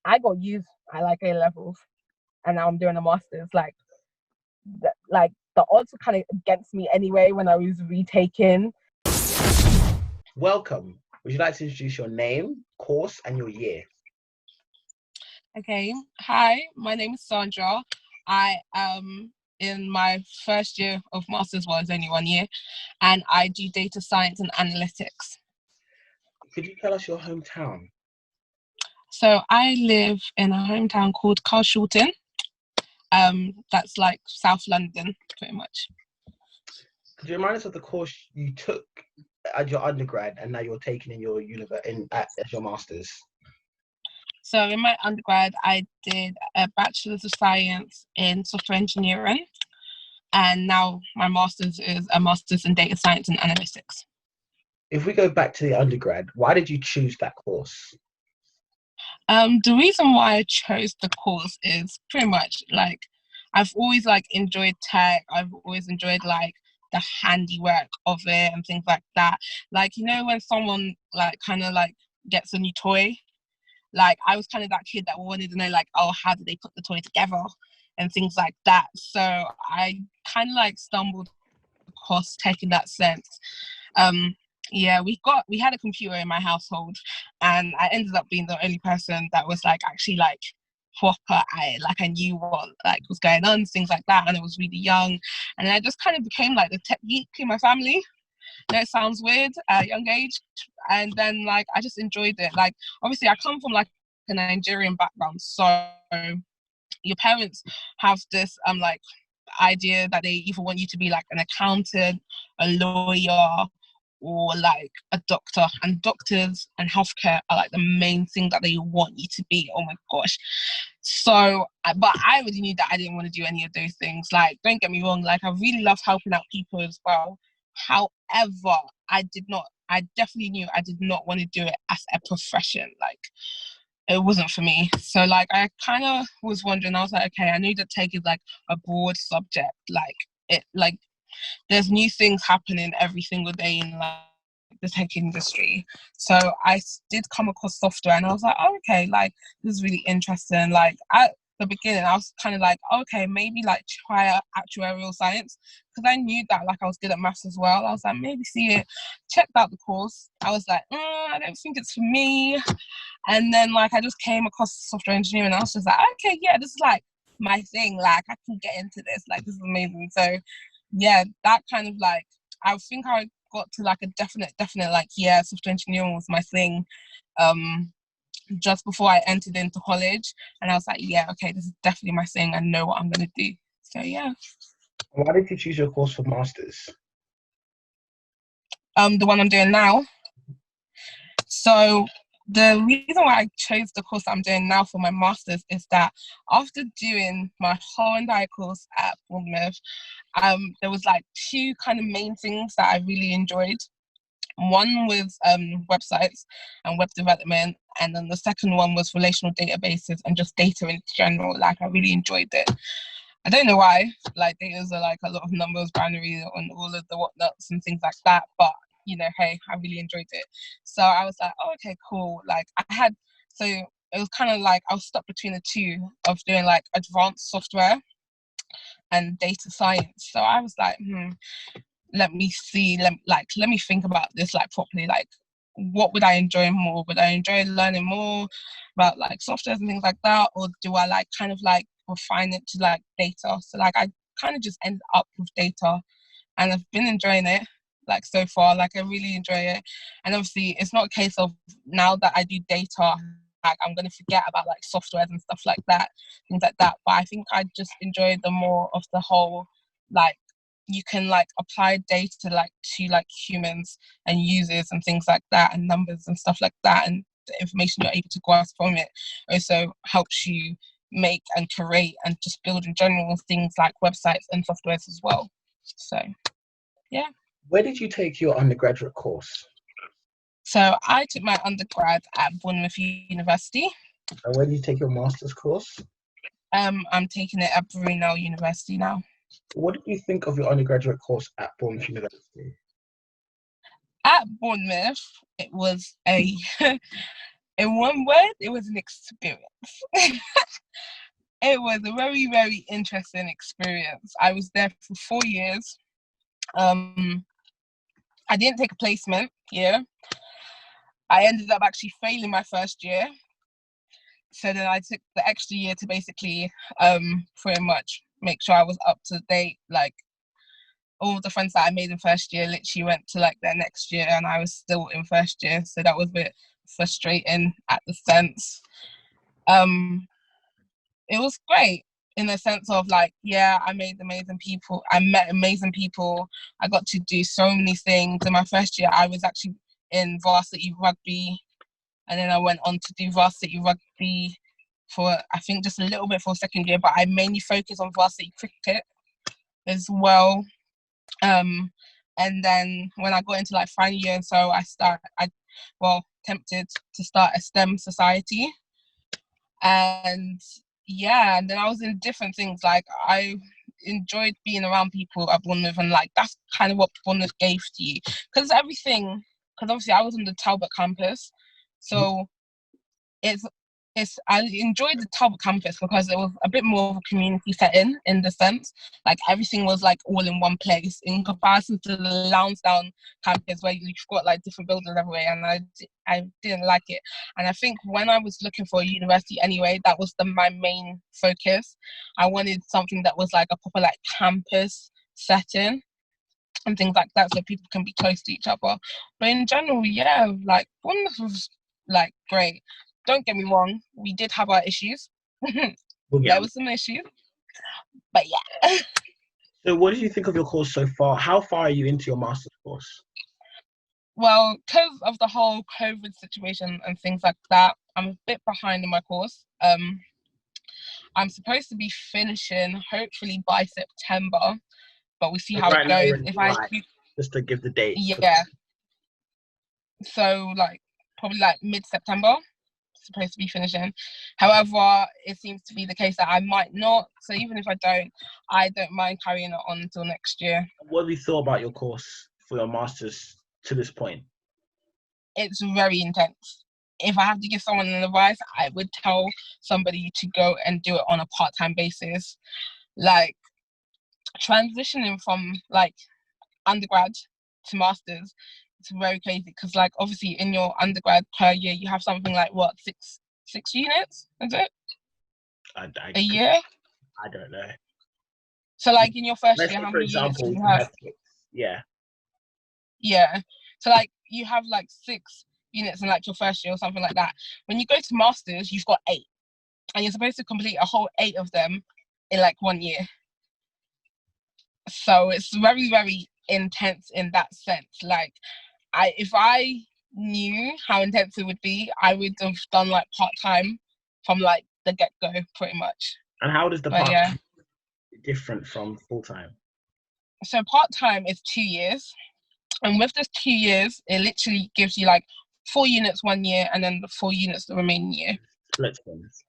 I got used at like A levels, and now I'm doing a master's. Like the odds were kind of against me anyway when I was retaking. Welcome. Would you like to introduce your name, course, and your year? Okay. Hi, my name is Sandra. I am in my first year of master's, well, it's only 1 year, and I do data science and analytics. Could you tell us your hometown? So I live in a hometown called Carshalton. That's like South London, pretty much. Could you remind us of the course you took at your undergrad and now you're taking in your as your master's? So in my undergrad, I did a Bachelor's of Science in Software Engineering, and now my master's is a Master's in Data Science and Analytics. If we go back to the undergrad, why did you choose that course? The reason why I chose the course is pretty much like I've always like enjoyed tech. I've always enjoyed like the handiwork of it and things like that. Like, you know, when someone like kind of like gets a new toy, like I was kind of that kid that wanted to know like, oh, how did they put the toy together and things like that. So I kind of like stumbled across tech in that sense. Yeah, we had a computer in my household, and I ended up being the only person that was like actually like proper at it. Like I knew what like was going on, things like that, and I was really young, and I just kind of became like the tech geek in my family. I know it sounds weird at a young age, and then like I just enjoyed it. Like obviously I come from like a Nigerian background, so your parents have this like idea that they either want you to be like an accountant, a lawyer, or like a doctor, and doctors and healthcare are like the main thing that they want you to be. Oh my gosh. So but I already knew that I didn't want to do any of those things. Like, don't get me wrong, like I really love helping out people as well. However, I definitely knew I did not want to do it as a profession. Like it wasn't for me. So like I kind of was wondering, I was like, okay, I knew that tech is like a broad subject. Like there's new things happening every single day in like the tech industry. So I did come across software, and I was like, oh, okay, like this is really interesting. Like at the beginning, I was kind of like, okay, maybe like try actuarial science, because I knew that like I was good at maths as well. I was like, maybe see it. Checked out the course. I was like, I don't think it's for me. And then like I just came across software engineering, and I was just like, okay, yeah, this is like my thing. Like I can get into this. Like this is amazing. So yeah, that kind of like, I think I got to like a definite like, yeah, software engineering was my thing just before I entered into college, and I was like, yeah, okay, this is definitely my thing. I know what I'm gonna do. So yeah. Why did you choose your course for masters? The one I'm doing now. So the reason why I chose the course that I'm doing now for my master's is that after doing my whole entire course at Bournemouth, there was like two kind of main things that I really enjoyed. One was websites and web development, and then the second one was relational databases and just data in general. Like I really enjoyed it. I don't know why. Like there's like a lot of numbers, binary, and all of the whatnots and things like that. But you know, hey, I really enjoyed it. So I was like, oh, okay, cool. Like it was kind of like I was stuck between the two of doing like advanced software and data science. So I was like, let me think about this like properly. Like, what would I enjoy more? Would I enjoy learning more about like softwares and things like that, or do I like kind of like refine it to like data? So like I kind of just ended up with data, and I've been enjoying it like so far. Like I really enjoy it, and obviously it's not a case of now that I do data like I'm gonna forget about like softwares and stuff like that, things like that. But I think I just enjoy the more of the whole like you can like apply data like to like humans and users and things like that, and numbers and stuff like that, and the information you're able to grasp from it also helps you make and create and just build in general things like websites and softwares as well. So yeah. Where did you take your undergraduate course? So I took my undergrad at Bournemouth University. And where did you take your master's course? I'm taking it at Brunel University now. What did you think of your undergraduate course at Bournemouth University? At Bournemouth, it was a In one word, it was an experience. It was a very, very interesting experience. I was there for 4 years. I didn't take a placement here. I ended up actually failing my first year. So then I took the extra year to basically pretty much make sure I was up to date. Like, all the friends that I made in first year literally went to like their next year, and I was still in first year. So that was a bit frustrating at the sense. It was great in the sense of like, yeah, I met amazing people. I got to do so many things. In my first year, I was actually in varsity rugby, and then I went on to do varsity rugby for, I think, just a little bit for second year, but I mainly focused on varsity cricket as well. And then when I got into like final year, and so I tempted to start a STEM society. And yeah, and then I was in different things. Like, I enjoyed being around people at Bournemouth, and like that's kind of what Bournemouth gave to you, because obviously I was on the Talbot campus, so I enjoyed the Talbot campus because it was a bit more of a community setting, in the sense like everything was like all in one place, in comparison to the Lansdowne campus where you've got like different buildings everywhere, and I didn't like it. And I think when I was looking for a university anyway, that was my main focus. I wanted something that was like a proper like campus setting and things like that, so people can be close to each other. But in general, yeah, like Bournemouth was like great. Don't get me wrong, we did have our issues. There were some issues, but yeah. So what did you think of your course so far? How far are you into your master's course? Well, because of the whole COVID situation and things like that, I'm a bit behind in my course. I'm supposed to be finishing hopefully by September, but we'll see how it goes. Just to give the date. Yeah. So like probably like mid-September, supposed to be finishing. However, it seems to be the case that I might not. So even if I don't mind carrying it on until next year. What have you thought about your course for your master's to this point? It's very intense. If I have to give someone an advice, I would tell somebody to go and do it on a part-time basis. Like, transitioning from like undergrad to masters, it's very crazy, because like obviously in your undergrad per year you have something like what, six units, is it? A year? I don't know. So like in your first year, how for many example, units do you have? 6. Yeah. Yeah. So like you have like 6 units in like your first year or something like that. When you go to masters, you've got 8, and you're supposed to complete a whole 8 of them in like 1 year. So it's very, very intense in that sense. Like, if I knew how intense it would be, I would have done like part-time from like the get-go, pretty much. And how does the part-time different from full-time? So part-time is 2 years, and with this 2 years, it literally gives you like 4 units 1 year, and then the 4 units the remaining year. Split things.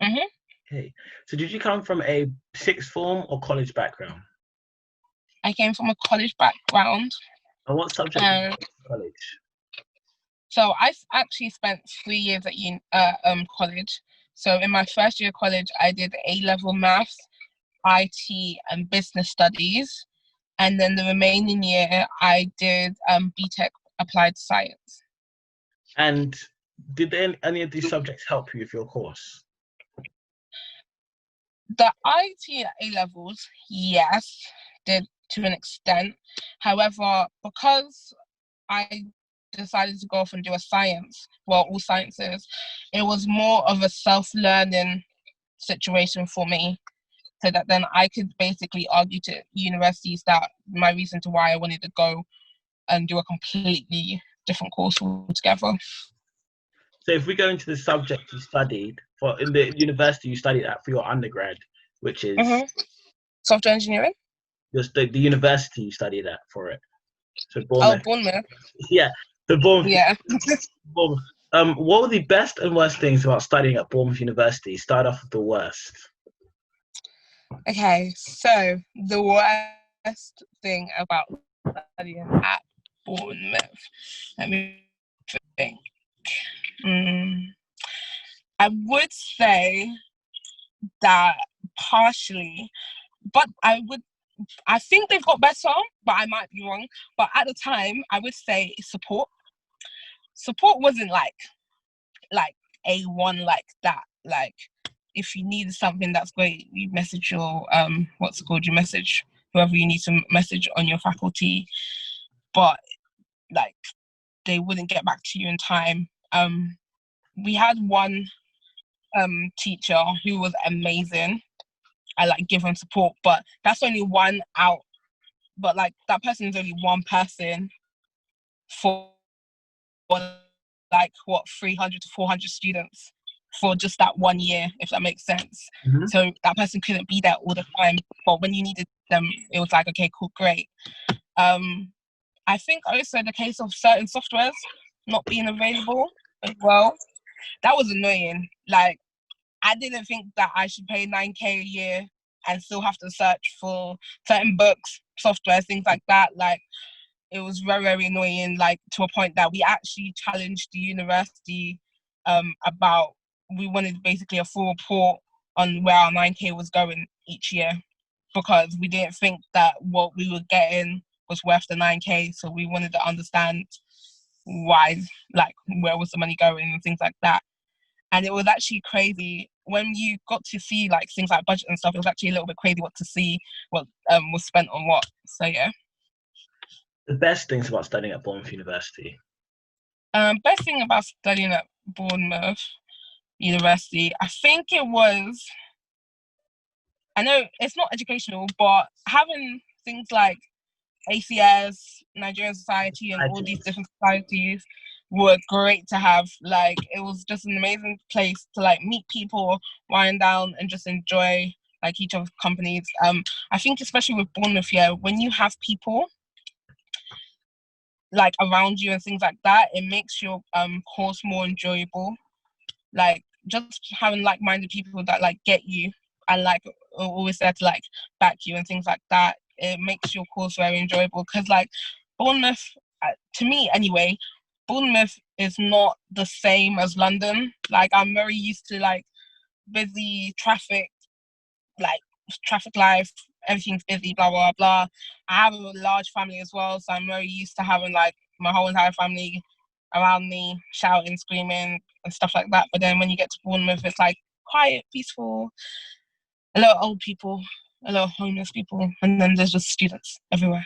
Mhm. Okay. So did you come from a sixth form or college background? I came from a college background. And what subject did you go to college? So I actually spent 3 years at college. So in my first year of college, I did A-level maths, IT, and business studies. And then the remaining year, I did BTEC applied science. And did any of these subjects help you with your course? The IT at A-levels, yes, did to an extent. However, because I decided to go off and do all sciences, it was more of a self-learning situation for me, so that then I could basically argue to universities that my reason to why I wanted to go and do a completely different course altogether. So if we go into the subject you studied in the university you studied at for your undergrad, which is software engineering, the university you studied at for it. So Bournemouth. Yeah, the Bournemouth. Yeah. Bournemouth. What were the best and worst things about studying at Bournemouth University? Start off with the worst. Okay, so the worst thing about studying at Bournemouth, let me think. I would say that partially, but I think they've got better, but I might be wrong. But at the time, I would say support. Support wasn't like A1 like that. Like, if you needed something, that's great. You message your what's it called? You message whoever you need to message on your faculty, but like they wouldn't get back to you in time. We had one teacher who was amazing. I like give him support, but that's only one out. But like that person is only one person for like what 300 to 400 students for just that 1 year, if that makes sense. Mm-hmm. So that person couldn't be there all the time, but when you needed them, it was like, okay, cool, great. I think also the case of certain softwares not being available as well, that was annoying. Like, I didn't think that I should pay 9k a year and still have to search for certain books, software, things like that. Like, it was very, very annoying, like to a point that we actually challenged the university about, we wanted basically a full report on where our 9k was going each year, because we didn't think that what we were getting was worth the 9k. So we wanted to understand why, like where was the money going and things like that. And it was actually crazy when you got to see like things like budget and stuff. It was actually a little bit crazy what to see what was spent on what. So yeah. The best things about studying at Bournemouth University? Best thing about studying at Bournemouth University, I think it was, I know it's not educational, but having things like ACS, Nigerian Society, and all these different societies were great to have. Like, it was just an amazing place to like meet people, wind down, and just enjoy like each other's companies. I think especially with Bournemouth, yeah, when you have people like around you and things like that, it makes your course more enjoyable. Like, just having like-minded people that like get you and like are always there to like back you and things like that, it makes your course very enjoyable. Because like Bournemouth, to me anyway, Bournemouth is not the same as London. Like, I'm very used to like busy traffic, like traffic life, everything's busy, blah blah blah. I have a large family as well, so I'm very used to having like my whole entire family around me, shouting, screaming, and stuff like that. But then when you get to Bournemouth, it's like quiet, peaceful, a lot of old people, a lot of homeless people, and then there's just students everywhere.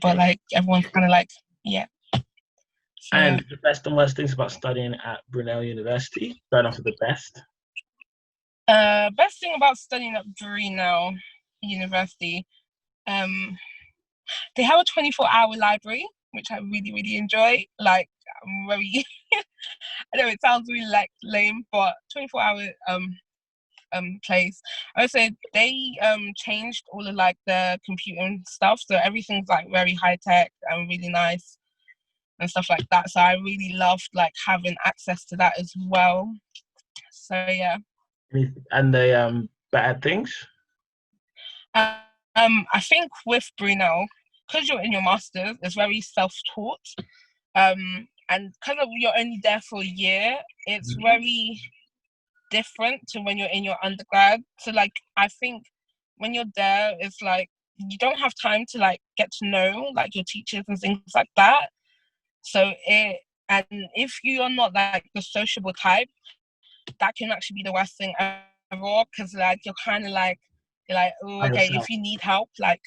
But like everyone's kind of like, yeah. So, and the best and worst things about studying at Brunel University? Starting off with the best. best thing about studying at Brunel University, they have a 24-hour library, which I really, really enjoy. Like, I'm very, I know it sounds really like lame, but 24-hour place. Also, they changed all of like the computing stuff, so everything's like very high tech and really nice and stuff like that. So I really loved like having access to that as well. So yeah. And the bad things? I think with Brunel, because you're in your masters, it's very self-taught. And because you're only there for a year, it's very different to when you're in your undergrad. So like, I think when you're there, it's like you don't have time to like get to know like your teachers and things like that. So and if you're not like the sociable type, that can actually be the worst thing ever, because like you're kind of like, you're like, oh, okay, if you need help, like,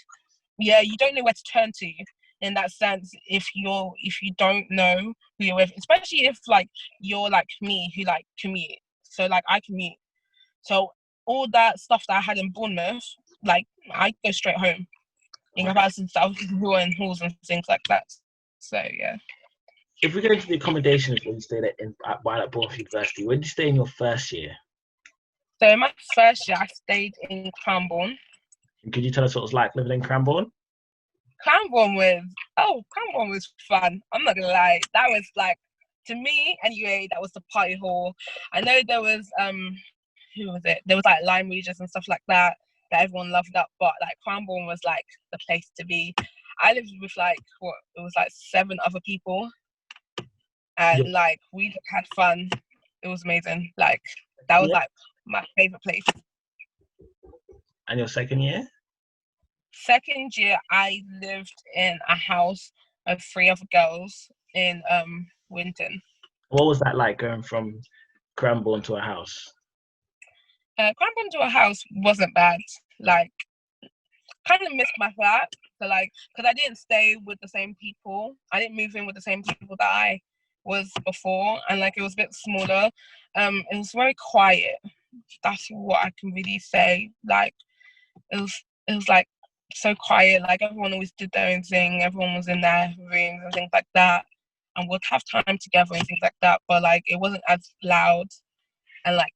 yeah, you don't know where to turn to in that sense if you don't know who you're with, especially if like you're like me who like commute. So like I commute, so all that stuff that I had in Bournemouth, like I go straight home in comparison to other people who are in halls and things like that. So yeah. If we get into the accommodations when you stayed while at Bournemouth University, where did you stay in your first year? So in my first year, I stayed in Cranborne. Could you tell us what it was like living in Cranborne? Cranborne was fun. I'm not gonna lie. That was like, to me anyway, that was the party hall. I know there was who was it? There was like Lime Regis and stuff like that everyone loved up, but like Cranborne was like the place to be. I lived with like it was like 7 other people. and Yeah. like we just had fun. It was amazing. Like that was like my favorite place. And your second year? Second year, I lived in a house of 3 other girls in Winton. What was that like going from Cranborne to a house? Cranborne to a house wasn't bad. Like, kind of missed my flat. So like, because I didn't stay with the same people. I didn't move in with the same people that I was before, and like it was a bit smaller. It was very quiet. That's what I can really say. Like, it was like so quiet. Like everyone always did their own thing. Everyone was in their rooms and things like that, and would have time together and things like that. But like, it wasn't as loud and like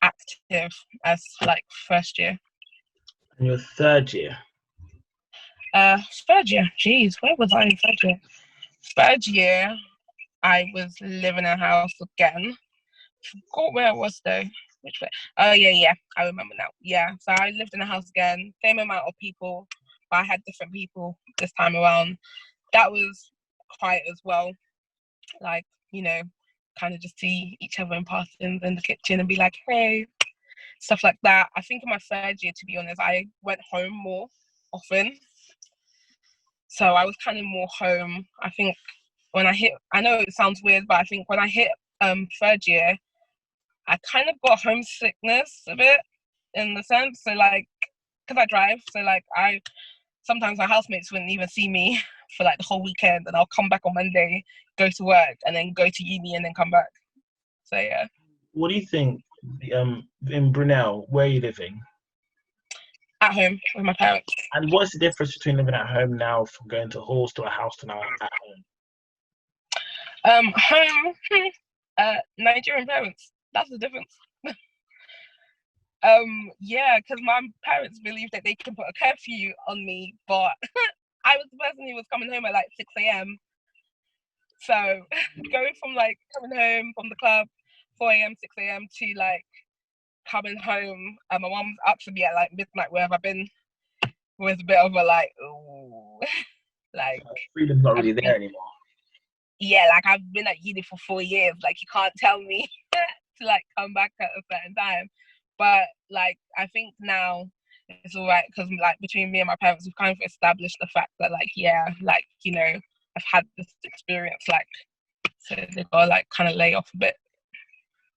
active as like first year. And your third year? Third year. Jeez, where was I in third year? Third year, I was living in a house again. Forgot where it was though. Which way? Oh yeah, I remember now. Yeah, so I lived in a house again, same amount of people, but I had different people this time around. That was quiet as well. Like, you know, kind of just see each other in passing in the kitchen and be like, hey, stuff like that. I think in my third year, to be honest, I went home more often. So I was kind of more home. I think when I know it sounds weird, but I think when I hit third year, I kind of got homesickness a bit in the sense. So like, because I drive, so like sometimes my housemates wouldn't even see me for like the whole weekend, and I'll come back on Monday, go to work, and then go to uni and then come back. So yeah. What do you think in Brunel, where are you living? At home with my parents. And what's the difference between living at home now from going to halls to a house to now at home? Home, Nigerian parents. That's the difference. Yeah, because my parents believe that they can put a curfew on me, but I was the person who was coming home at like 6 a.m. So going from like coming home from the club 4 a.m., 6 a.m. to like coming home, my mum's up to me at like midnight. Where have I been? Was a bit of a like, ooh, like Freedom's not really there anymore. Yeah, like I've been at uni for 4 years. Like you can't tell me to like come back at a certain time. But like I think now it's all right because like between me and my parents, we've kind of established the fact that like like I've had this experience, like so they've got to like kind of lay off a bit.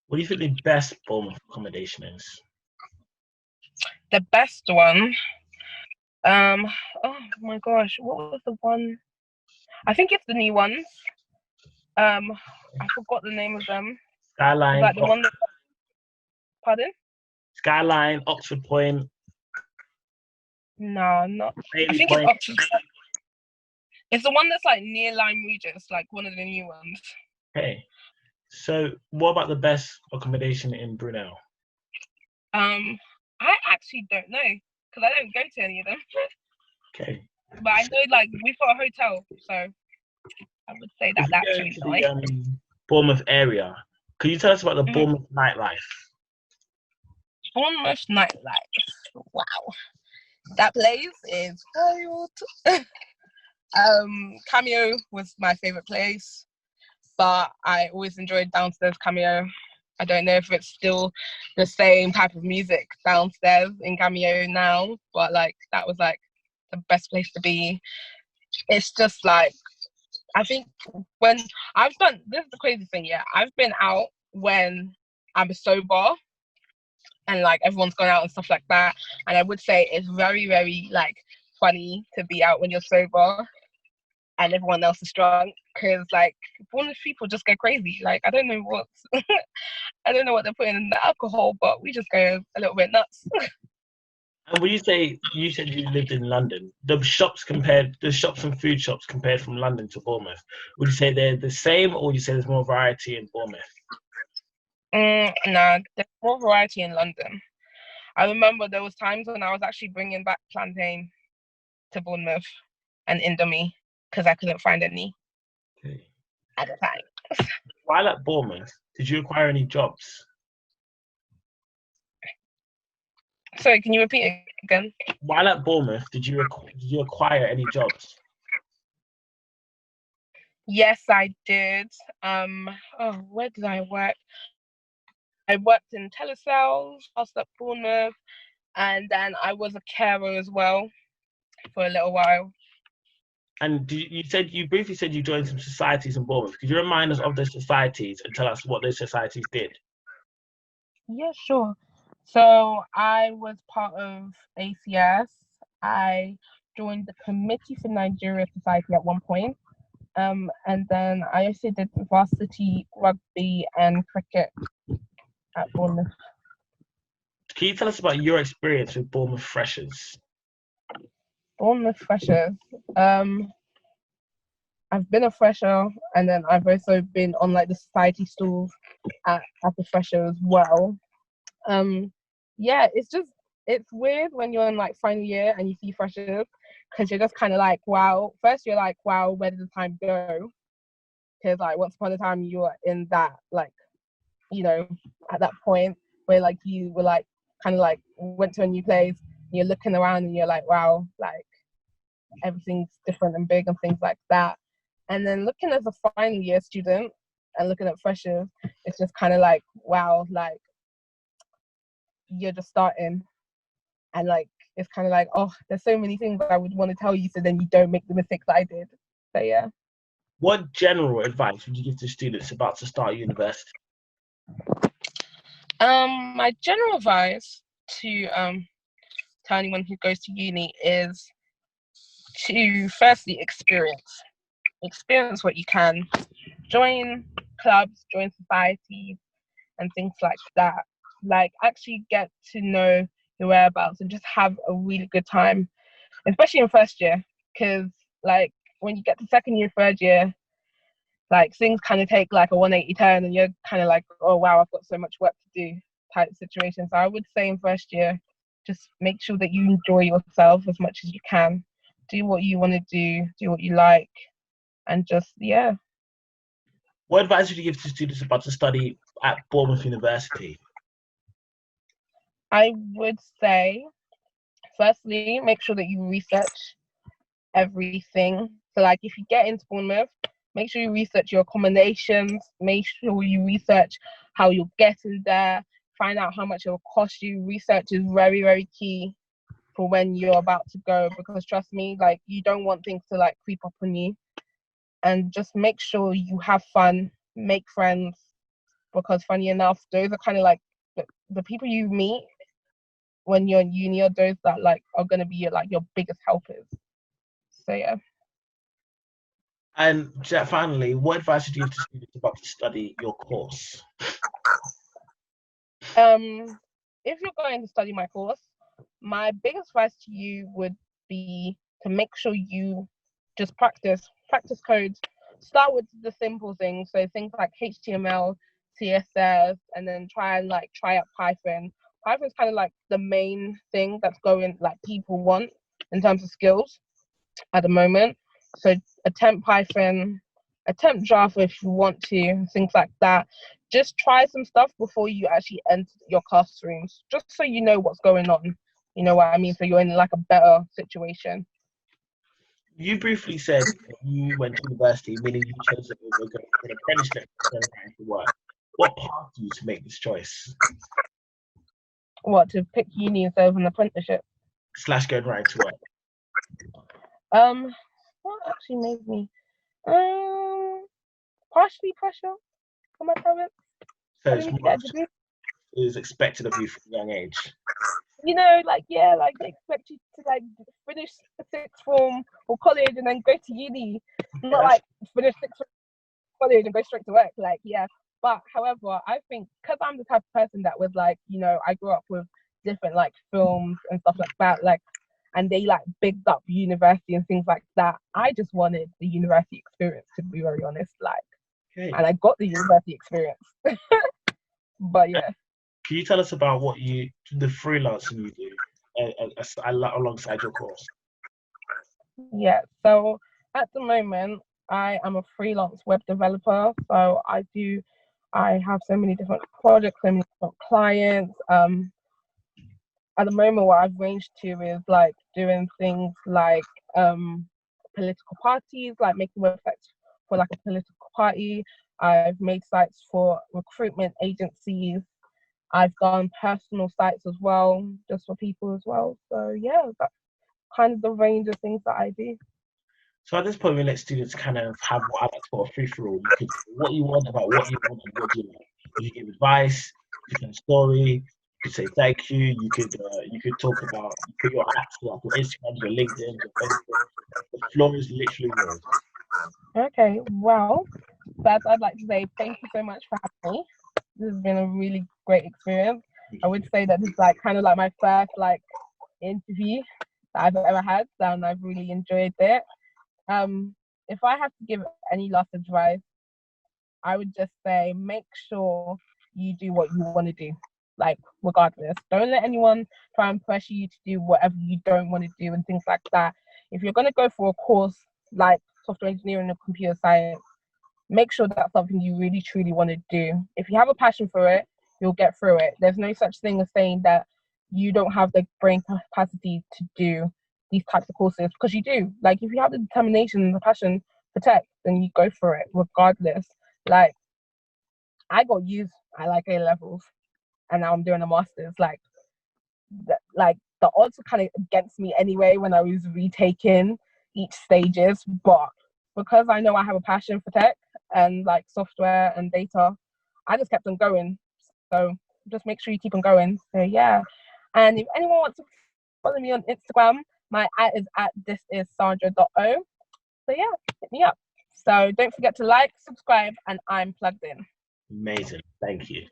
What do you think the best Bournemouth accommodation is? The best one. Oh my gosh, what was the one? I think it's the new ones. I forgot the name of them. Skyline. Like the one that... Pardon? Skyline, Oxford Point. No, not. Bailey I think Point. it's Oxford. It's the one that's like near Lyme Regis, like one of the new ones. Okay. So, what about the best accommodation in Brunel? I actually don't know because I don't go to any of them. Okay. But I know like we've got a hotel, so I would say that that's really nice. The Bournemouth area. Could you tell us about the Bournemouth nightlife? Bournemouth nightlife. Wow, that place is wild. Cameo was my favorite place, but I always enjoyed downstairs Cameo. I don't know if it's still the same type of music downstairs in Cameo now, but like that was like the best place to be. It's just like, I think when I've done, this is the crazy thing, yeah, I've been out when I'm sober and like everyone's gone out and stuff like that, and I would say it's very, very like funny to be out when you're sober and everyone else is drunk, because like Bournemouth people just go crazy. Like I don't know what I don't know what they're putting in the alcohol, but we just go a little bit nuts. And when you said you lived in London, the shops and food shops compared from London to Bournemouth, would you say they're the same, or would you say there's more variety in Bournemouth? No, there's more variety in London. I remember there was times when I was actually bringing back plantain to Bournemouth and Indomie because I couldn't find any at the time. While at Bournemouth, did you acquire any jobs? Sorry, can you repeat it again? While at Bournemouth, did you acquire any jobs? Yes, I did. Where did I work? I worked in telesales, whilst at Bournemouth, and then I was a carer as well for a little while. And you briefly said you joined some societies in Bournemouth. Could you remind us of those societies and tell us what those societies did? Yeah, sure. So I was part of ACS. I joined the Committee for Nigeria Society at one point. And then I also did varsity rugby and cricket at Bournemouth. Can you tell us about your experience with Bournemouth Freshers? Bournemouth Freshers. I've been a fresher, and then I've also been on like the society stalls at the fresher as well. Yeah, it's weird when you're in like final year and you see freshers, because you're just kind of like, wow. First you're like, wow, where did the time go? Because like once upon a time you were in that, like, you know, at that point where like you were like kind of like went to a new place, and you're looking around and you're like, wow, like everything's different and big and things like that. And then looking as a final year student and looking at freshers, it's just kind of like, wow, like you're just starting, and like it's kind of like, oh, there's so many things I would want to tell you, so then you don't make the mistakes that I did. So yeah. What general advice would you give to students about to start university? My general advice to anyone who goes to uni is to firstly experience what you can, join clubs, join societies and things like that. Like actually get to know your whereabouts and just have a really good time, especially in first year, because like when you get to second year, third year, like things kind of take like a 180 turn and you're kind of like, oh wow, I've got so much work to do type situation. So I would say in first year, just make sure that you enjoy yourself as much as you can, do what you want to do what you like, and just yeah. What advice would you give to students about to study at Bournemouth University? I would say firstly, make sure that you research everything. So like if you get into Bournemouth, make sure you research your accommodations, make sure you research how you're getting there, find out how much it will cost you. Research is very, very key for when you're about to go, because trust me, like you don't want things to like creep up on you. And just make sure you have fun, make friends, because funny enough, those are kind of like the people you meet when you're in uni are those that like are going to be like your biggest helpers. So yeah. And finally, what advice would you give to students about to study your course? If you're going to study my course, my biggest advice to you would be to make sure you just practice codes. Start with the simple things, so things like HTML, CSS, and then try out Python. Python's kind of like the main thing that's going like people want in terms of skills at the moment. So attempt Python, attempt Java if you want to, things like that. Just try some stuff before you actually enter your classrooms, just so you know what's going on. You know what I mean? So you're in like a better situation. You briefly said you went to university, meaning you chose an apprenticeship to work. What prompted you to make this choice? What, to pick uni instead of an apprenticeship? / going right to work. What actually made me? Partially pressure from my parents. So it's much is expected of you from a young age. You know, like yeah, like they expect you to like finish sixth form or college and then go to uni, not like finish sixth form, college and go straight to work. Like yeah, but however, I think because I'm the type of person that was like, you know, I grew up with different like films and stuff like that, like, and they like bigged up university and things like that. I just wanted the university experience, to be very honest, like, and I got the university experience. But yeah. Can you tell us about the freelancing you do alongside your course? Yeah, so at the moment, I am a freelance web developer. So I have so many different projects, so many different clients. At the moment, what I've ranged to is like doing things like political parties, like making websites for like a political party. I've made sites for recruitment agencies. I've done personal sites as well, just for people as well. So yeah, that's kind of the range of things that I do. So at this point, we let students kind of have what I like to call a free for all. You could say what you want about what you want and what you like. You could give advice, you could tell a story, you could say thank you. You could talk about your apps, like your Instagram, your LinkedIn, your Facebook. The floor is literally yours. Okay, well, first I'd like to say thank you so much for having me. This has been a really great experience. I would say that this is like kind of like my first like interview that I've ever had, and I've really enjoyed it. If I have to give any last advice, I would just say make sure you do what you want to do, like regardless. Don't let anyone try and pressure you to do whatever you don't want to do and things like that. If you're going to go for a course like software engineering or computer science, make sure that's something you really truly want to do. If you have a passion for it, you'll get through it. There's no such thing as saying that you don't have the brain capacity to do these types of courses, because you do. Like, if you have the determination and the passion for tech, then you go for it regardless. Like, I got used at like A levels, and now I'm doing a master's. Like the odds were kind of against me anyway when I was retaking each stages, but because I know I have a passion for tech and like software and data, I just kept on going. So just make sure you keep on going. So yeah. And if anyone wants to follow me on Instagram, my @ is @thisiссandra.o. So yeah, hit me up. So don't forget to like, subscribe, and I'm plugged in. Amazing. Thank you.